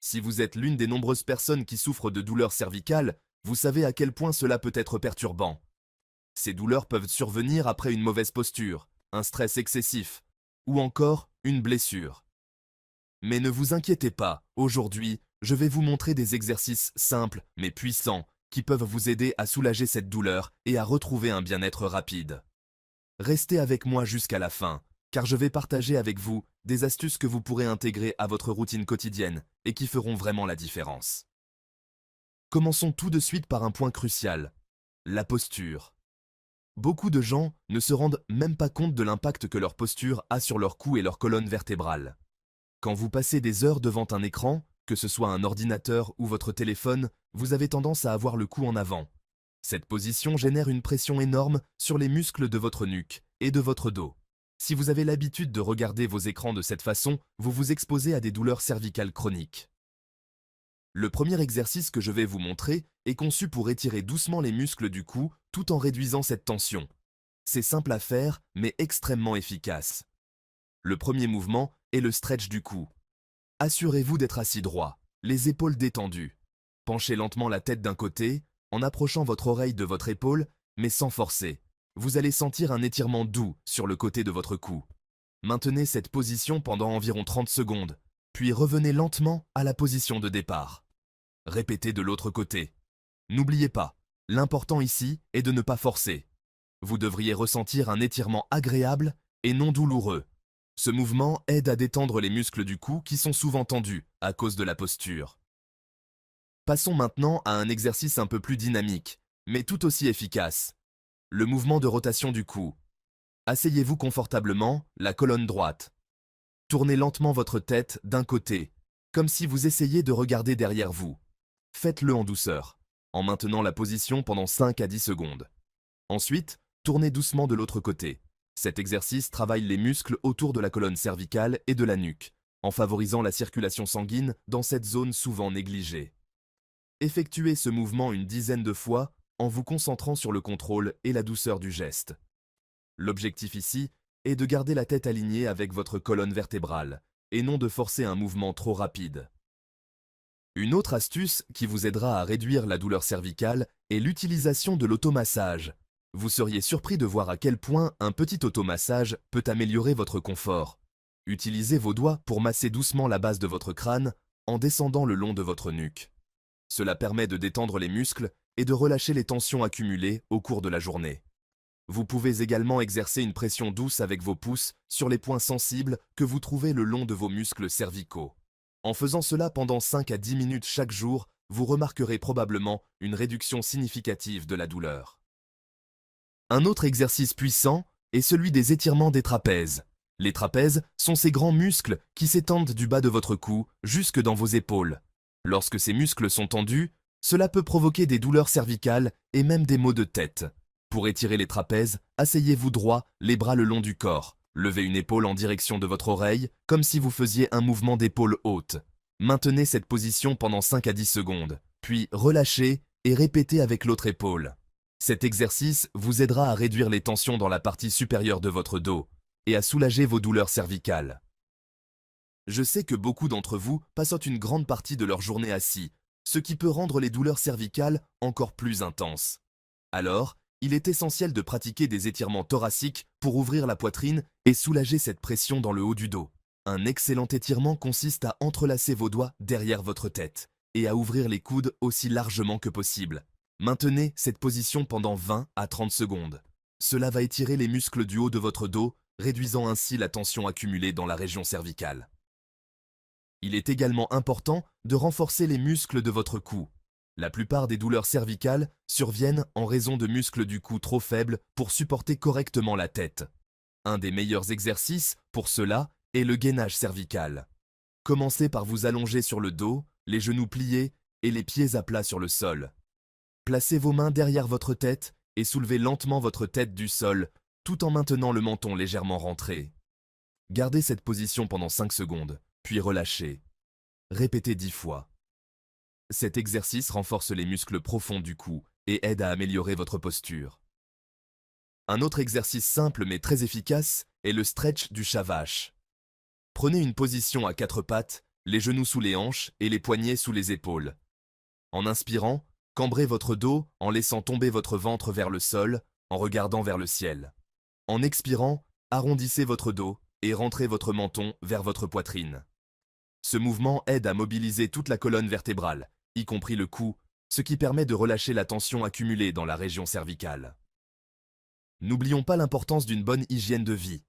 Si vous êtes l'une des nombreuses personnes qui souffrent de douleurs cervicales, vous savez à quel point cela peut être perturbant. Ces douleurs peuvent survenir après une mauvaise posture, un stress excessif, ou encore une blessure. Mais ne vous inquiétez pas, aujourd'hui, je vais vous montrer des exercices simples mais puissants qui peuvent vous aider à soulager cette douleur et à retrouver un bien-être rapide. Restez avec moi jusqu'à la fin, car je vais partager avec vous des astuces que vous pourrez intégrer à votre routine quotidienne et qui feront vraiment la différence. Commençons tout de suite par un point crucial, la posture. Beaucoup de gens ne se rendent même pas compte de l'impact que leur posture a sur leur cou et leur colonne vertébrale. Quand vous passez des heures devant un écran, que ce soit un ordinateur ou votre téléphone, vous avez tendance à avoir le cou en avant. Cette position génère une pression énorme sur les muscles de votre nuque et de votre dos. Si vous avez l'habitude de regarder vos écrans de cette façon, vous vous exposez à des douleurs cervicales chroniques. Le premier exercice que je vais vous montrer est conçu pour étirer doucement les muscles du cou tout en réduisant cette tension. C'est simple à faire, mais extrêmement efficace. Le premier mouvement est le stretch du cou. Assurez-vous d'être assis droit, les épaules détendues. Penchez lentement la tête d'un côté, en approchant votre oreille de votre épaule, mais sans forcer. Vous allez sentir un étirement doux sur le côté de votre cou. Maintenez cette position pendant environ 30 secondes, puis revenez lentement à la position de départ. Répétez de l'autre côté. N'oubliez pas, l'important ici est de ne pas forcer. Vous devriez ressentir un étirement agréable et non douloureux. Ce mouvement aide à détendre les muscles du cou qui sont souvent tendus à cause de la posture. Passons maintenant à un exercice un peu plus dynamique, mais tout aussi efficace. Le mouvement de rotation du cou. Asseyez-vous confortablement, la colonne droite. Tournez lentement votre tête d'un côté, comme si vous essayiez de regarder derrière vous. Faites-le en douceur, en maintenant la position pendant 5 à 10 secondes. Ensuite, tournez doucement de l'autre côté. Cet exercice travaille les muscles autour de la colonne cervicale et de la nuque, en favorisant la circulation sanguine dans cette zone souvent négligée. Effectuez ce mouvement une dizaine de fois en vous concentrant sur le contrôle et la douceur du geste. L'objectif ici est de garder la tête alignée avec votre colonne vertébrale, et non de forcer un mouvement trop rapide. Une autre astuce qui vous aidera à réduire la douleur cervicale est l'utilisation de l'automassage. Vous seriez surpris de voir à quel point un petit automassage peut améliorer votre confort. Utilisez vos doigts pour masser doucement la base de votre crâne en descendant le long de votre nuque. Cela permet de détendre les muscles et de relâcher les tensions accumulées au cours de la journée. Vous pouvez également exercer une pression douce avec vos pouces sur les points sensibles que vous trouvez le long de vos muscles cervicaux. En faisant cela pendant 5 à 10 minutes chaque jour, vous remarquerez probablement une réduction significative de la douleur. Un autre exercice puissant est celui des étirements des trapèzes. Les trapèzes sont ces grands muscles qui s'étendent du bas de votre cou jusque dans vos épaules. Lorsque ces muscles sont tendus, cela peut provoquer des douleurs cervicales et même des maux de tête. Pour étirer les trapèzes, asseyez-vous droit, les bras le long du corps. Levez une épaule en direction de votre oreille, comme si vous faisiez un mouvement d'épaule haute. Maintenez cette position pendant 5 à 10 secondes, puis relâchez et répétez avec l'autre épaule. Cet exercice vous aidera à réduire les tensions dans la partie supérieure de votre dos et à soulager vos douleurs cervicales. Je sais que beaucoup d'entre vous passent une grande partie de leur journée assis, ce qui peut rendre les douleurs cervicales encore plus intenses. Alors, il est essentiel de pratiquer des étirements thoraciques pour ouvrir la poitrine et soulager cette pression dans le haut du dos. Un excellent étirement consiste à entrelacer vos doigts derrière votre tête et à ouvrir les coudes aussi largement que possible. Maintenez cette position pendant 20 à 30 secondes. Cela va étirer les muscles du haut de votre dos, réduisant ainsi la tension accumulée dans la région cervicale. Il est également important de renforcer les muscles de votre cou. La plupart des douleurs cervicales surviennent en raison de muscles du cou trop faibles pour supporter correctement la tête. Un des meilleurs exercices pour cela est le gainage cervical. Commencez par vous allonger sur le dos, les genoux pliés et les pieds à plat sur le sol. Placez vos mains derrière votre tête et soulevez lentement votre tête du sol tout en maintenant le menton légèrement rentré. Gardez cette position pendant 5 secondes, puis relâchez. Répétez 10 fois. Cet exercice renforce les muscles profonds du cou et aide à améliorer votre posture. Un autre exercice simple mais très efficace est le stretch du chat-vache. Prenez une position à 4 pattes les genoux sous les hanches et les poignets sous les épaules. En inspirant, cambrez votre dos en laissant tomber votre ventre vers le sol, en regardant vers le ciel. En expirant, arrondissez votre dos et rentrez votre menton vers votre poitrine. Ce mouvement aide à mobiliser toute la colonne vertébrale, y compris le cou, ce qui permet de relâcher la tension accumulée dans la région cervicale. N'oublions pas l'importance d'une bonne hygiène de vie.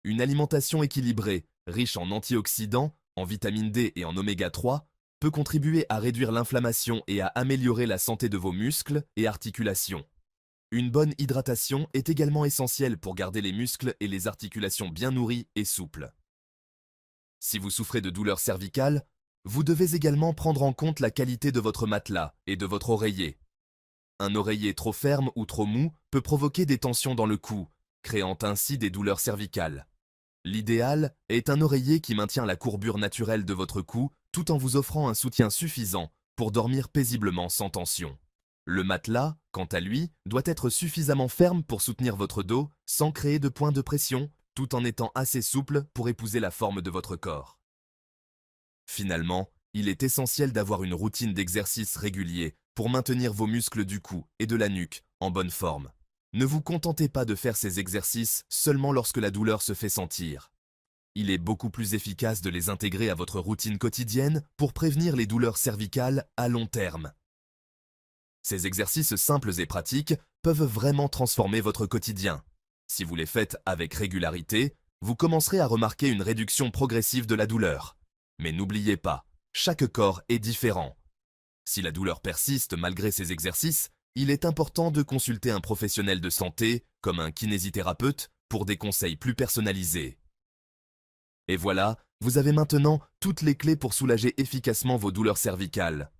Une alimentation équilibrée, riche en antioxydants, en vitamine D et en oméga 3, peut contribuer à réduire l'inflammation et à améliorer la santé de vos muscles et articulations. Une bonne hydratation est également essentielle pour garder les muscles et les articulations bien nourris et souples. Si vous souffrez de douleurs cervicales, vous devez également prendre en compte la qualité de votre matelas et de votre oreiller. Un oreiller trop ferme ou trop mou peut provoquer des tensions dans le cou, créant ainsi des douleurs cervicales. L'idéal est un oreiller qui maintient la courbure naturelle de votre cou tout en vous offrant un soutien suffisant pour dormir paisiblement sans tension. Le matelas, quant à lui, doit être suffisamment ferme pour soutenir votre dos sans créer de points de pression, tout en étant assez souple pour épouser la forme de votre corps. Finalement, il est essentiel d'avoir une routine d'exercice régulier pour maintenir vos muscles du cou et de la nuque en bonne forme. Ne vous contentez pas de faire ces exercices seulement lorsque la douleur se fait sentir. Il est beaucoup plus efficace de les intégrer à votre routine quotidienne pour prévenir les douleurs cervicales à long terme. Ces exercices simples et pratiques peuvent vraiment transformer votre quotidien. Si vous les faites avec régularité, vous commencerez à remarquer une réduction progressive de la douleur. Mais n'oubliez pas, chaque corps est différent. Si la douleur persiste malgré ces exercices, il est important de consulter un professionnel de santé, comme un kinésithérapeute, pour des conseils plus personnalisés. Et voilà, vous avez maintenant toutes les clés pour soulager efficacement vos douleurs cervicales.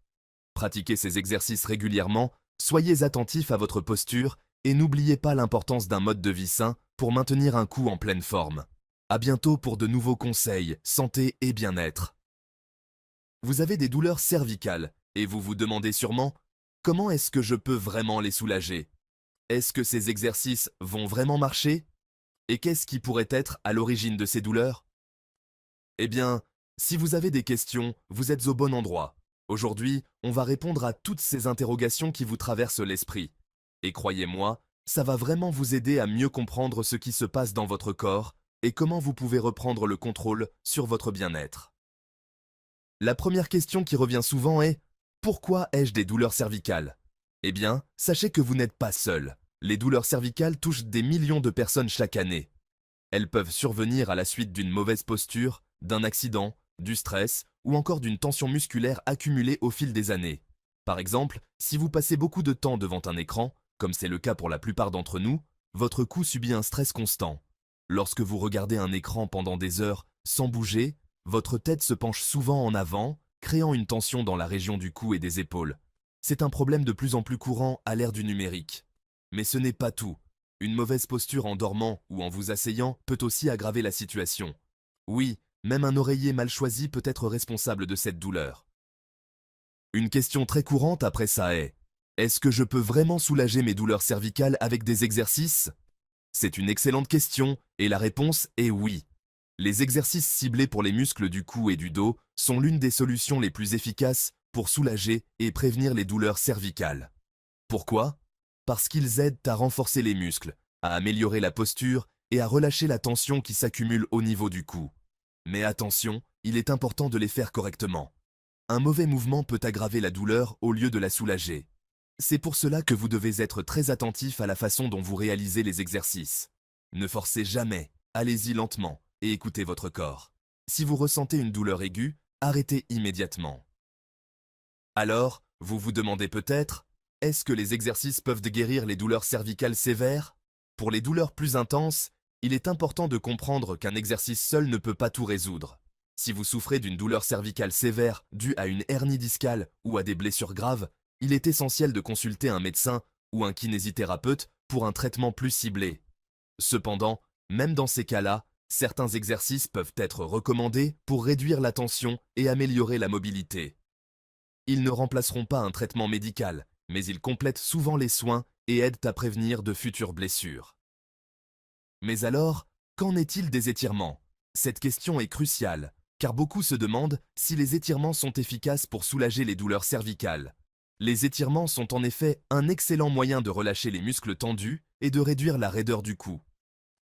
Pratiquez ces exercices régulièrement, soyez attentifs à votre posture et n'oubliez pas l'importance d'un mode de vie sain pour maintenir un cou en pleine forme. À bientôt pour de nouveaux conseils, santé et bien-être. Vous avez des douleurs cervicales et vous vous demandez sûrement comment est-ce que je peux vraiment les soulager? Est-ce que ces exercices vont vraiment marcher? Et qu'est-ce qui pourrait être à l'origine de ces douleurs? Eh bien, si vous avez des questions, vous êtes au bon endroit. Aujourd'hui, on va répondre à toutes ces interrogations qui vous traversent l'esprit. Et croyez-moi, ça va vraiment vous aider à mieux comprendre ce qui se passe dans votre corps et comment vous pouvez reprendre le contrôle sur votre bien-être. La première question qui revient souvent est « Pourquoi ai-je des douleurs cervicales ?» Eh bien, sachez que vous n'êtes pas seul. Les douleurs cervicales touchent des millions de personnes chaque année. Elles peuvent survenir à la suite d'une mauvaise posture, d'un accident, du stress ou encore d'une tension musculaire accumulée au fil des années. Par exemple, si vous passez beaucoup de temps devant un écran, comme c'est le cas pour la plupart d'entre nous, votre cou subit un stress constant. Lorsque vous regardez un écran pendant des heures sans bouger, votre tête se penche souvent en avant, créant une tension dans la région du cou et des épaules. C'est un problème de plus en plus courant à l'ère du numérique. Mais ce n'est pas tout. Une mauvaise posture en dormant ou en vous asseyant peut aussi aggraver la situation. Oui, même un oreiller mal choisi peut être responsable de cette douleur. Une question très courante après ça est « Est-ce que je peux vraiment soulager mes douleurs cervicales avec des exercices ?» C'est une excellente question et la réponse est oui. Les exercices ciblés pour les muscles du cou et du dos sont l'une des solutions les plus efficaces pour soulager et prévenir les douleurs cervicales. Pourquoi? Parce qu'ils aident à renforcer les muscles, à améliorer la posture et à relâcher la tension qui s'accumule au niveau du cou. Mais attention, il est important de les faire correctement. Un mauvais mouvement peut aggraver la douleur au lieu de la soulager. C'est pour cela que vous devez être très attentif à la façon dont vous réalisez les exercices. Ne forcez jamais, allez-y lentement et écoutez votre corps. Si vous ressentez une douleur aiguë, arrêtez immédiatement. Alors, vous vous demandez peut-être, est-ce que les exercices peuvent guérir les douleurs cervicales sévères? Pour les douleurs plus intenses, il est important de comprendre qu'un exercice seul ne peut pas tout résoudre. Si vous souffrez d'une douleur cervicale sévère due à une hernie discale ou à des blessures graves, il est essentiel de consulter un médecin ou un kinésithérapeute pour un traitement plus ciblé. Cependant, même dans ces cas-là, certains exercices peuvent être recommandés pour réduire la tension et améliorer la mobilité. Ils ne remplaceront pas un traitement médical, mais ils complètent souvent les soins et aident à prévenir de futures blessures. Mais alors, qu'en est-il des étirements? Cette question est cruciale. car beaucoup se demandent si les étirements sont efficaces pour soulager les douleurs cervicales. Les étirements sont en effet un excellent moyen de relâcher les muscles tendus et de réduire la raideur du cou.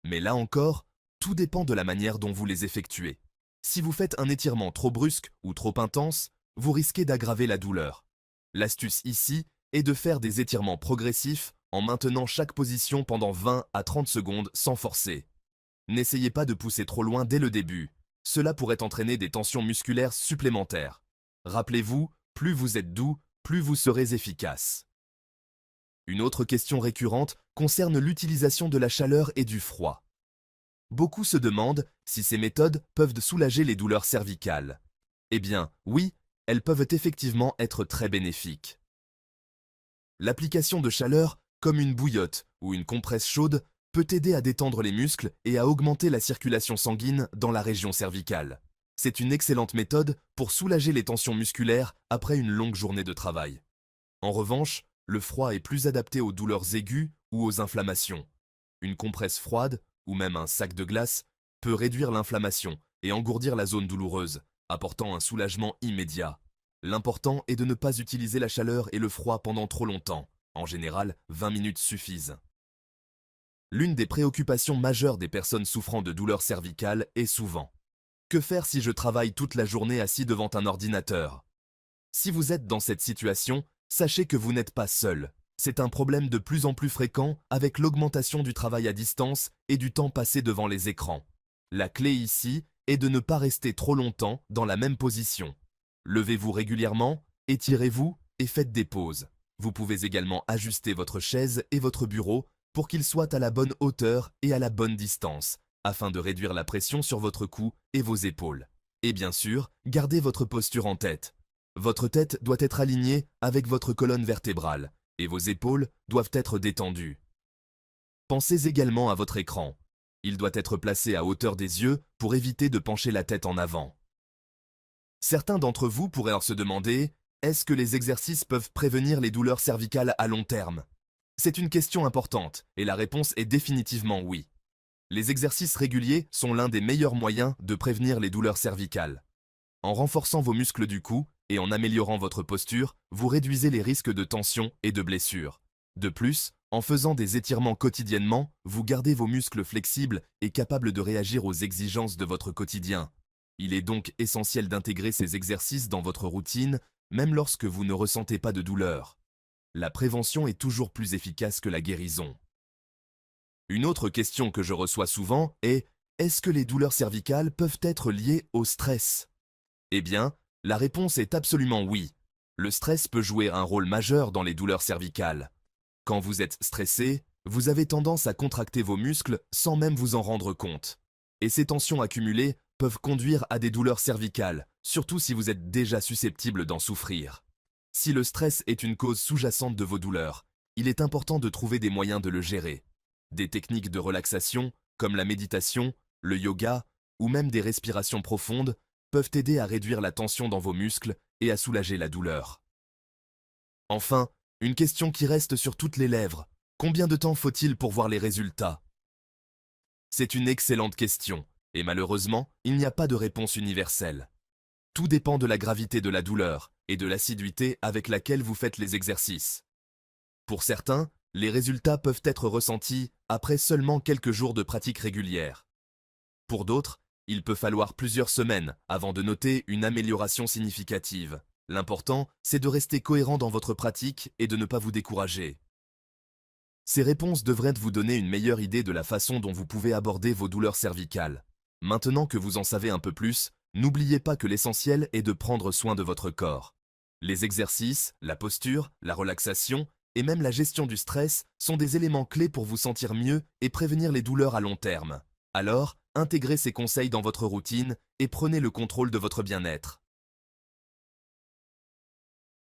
Mais là encore, tout dépend de la manière dont vous les effectuez. Si vous faites un étirement trop brusque ou trop intense, vous risquez d'aggraver la douleur. L'astuce ici est de faire des étirements progressifs en maintenant chaque position pendant 20 à 30 secondes sans forcer. N'essayez pas de pousser trop loin dès le début. Cela pourrait entraîner des tensions musculaires supplémentaires. Rappelez-vous, plus vous êtes doux, plus vous serez efficace. Une autre question récurrente concerne l'utilisation de la chaleur et du froid. Beaucoup se demandent si ces méthodes peuvent soulager les douleurs cervicales. Eh bien, oui, elles peuvent effectivement être très bénéfiques. L'application de chaleur, comme une bouillotte ou une compresse chaude, peut aider à détendre les muscles et à augmenter la circulation sanguine dans la région cervicale. C'est une excellente méthode pour soulager les tensions musculaires après une longue journée de travail. En revanche, le froid est plus adapté aux douleurs aiguës ou aux inflammations. Une compresse froide, ou même un sac de glace, peut réduire l'inflammation et engourdir la zone douloureuse, apportant un soulagement immédiat. L'important est de ne pas utiliser la chaleur et le froid pendant trop longtemps. En général, 20 minutes suffisent. L'une des préoccupations majeures des personnes souffrant de douleurs cervicales est souvent: que faire si je travaille toute la journée assis devant un ordinateur? Si vous êtes dans cette situation, sachez que vous n'êtes pas seul. C'est un problème de plus en plus fréquent avec l'augmentation du travail à distance et du temps passé devant les écrans. La clé ici est de ne pas rester trop longtemps dans la même position. Levez-vous régulièrement, étirez-vous et faites des pauses. Vous pouvez également ajuster votre chaise et votre bureau pour qu'ils soient à la bonne hauteur et à la bonne distance, afin de réduire la pression sur votre cou et vos épaules. Et bien sûr, gardez votre posture en tête. Votre tête doit être alignée avec votre colonne vertébrale, et vos épaules doivent être détendues. Pensez également à votre écran. Il doit être placé à hauteur des yeux pour éviter de pencher la tête en avant. Certains d'entre vous pourraient alors se demander: est-ce que les exercices peuvent prévenir les douleurs cervicales à long terme? C'est une question importante, et la réponse est définitivement oui. Les exercices réguliers sont l'un des meilleurs moyens de prévenir les douleurs cervicales. En renforçant vos muscles du cou et en améliorant votre posture, vous réduisez les risques de tension et de blessures. De plus, en faisant des étirements quotidiennement, vous gardez vos muscles flexibles et capables de réagir aux exigences de votre quotidien. Il est donc essentiel d'intégrer ces exercices dans votre routine, même lorsque vous ne ressentez pas de douleur. La prévention est toujours plus efficace que la guérison. Une autre question que je reçois souvent est: est-ce que les douleurs cervicales peuvent être liées au stress? Eh bien, la réponse est absolument oui. Le stress peut jouer un rôle majeur dans les douleurs cervicales. Quand vous êtes stressé, vous avez tendance à contracter vos muscles sans même vous en rendre compte. Et ces tensions accumulées peuvent conduire à des douleurs cervicales, surtout si vous êtes déjà susceptible d'en souffrir. Si le stress est une cause sous-jacente de vos douleurs, il est important de trouver des moyens de le gérer. Des techniques de relaxation, comme la méditation, le yoga, ou même des respirations profondes, peuvent aider à réduire la tension dans vos muscles et à soulager la douleur. Enfin, une question qui reste sur toutes les lèvres: combien de temps faut-il pour voir les résultats? C'est une excellente question, et malheureusement, il n'y a pas de réponse universelle. Tout dépend de la gravité de la douleur et de l'assiduité avec laquelle vous faites les exercices. Pour certains, les résultats peuvent être ressentis après seulement quelques jours de pratique régulière. Pour d'autres, il peut falloir plusieurs semaines avant de noter une amélioration significative. L'important, c'est de rester cohérent dans votre pratique et de ne pas vous décourager. Ces réponses devraient vous donner une meilleure idée de la façon dont vous pouvez aborder vos douleurs cervicales. Maintenant que vous en savez un peu plus, n'oubliez pas que l'essentiel est de prendre soin de votre corps. Les exercices, la posture, la relaxation et même la gestion du stress sont des éléments clés pour vous sentir mieux et prévenir les douleurs à long terme. Alors, intégrez ces conseils dans votre routine et prenez le contrôle de votre bien-être.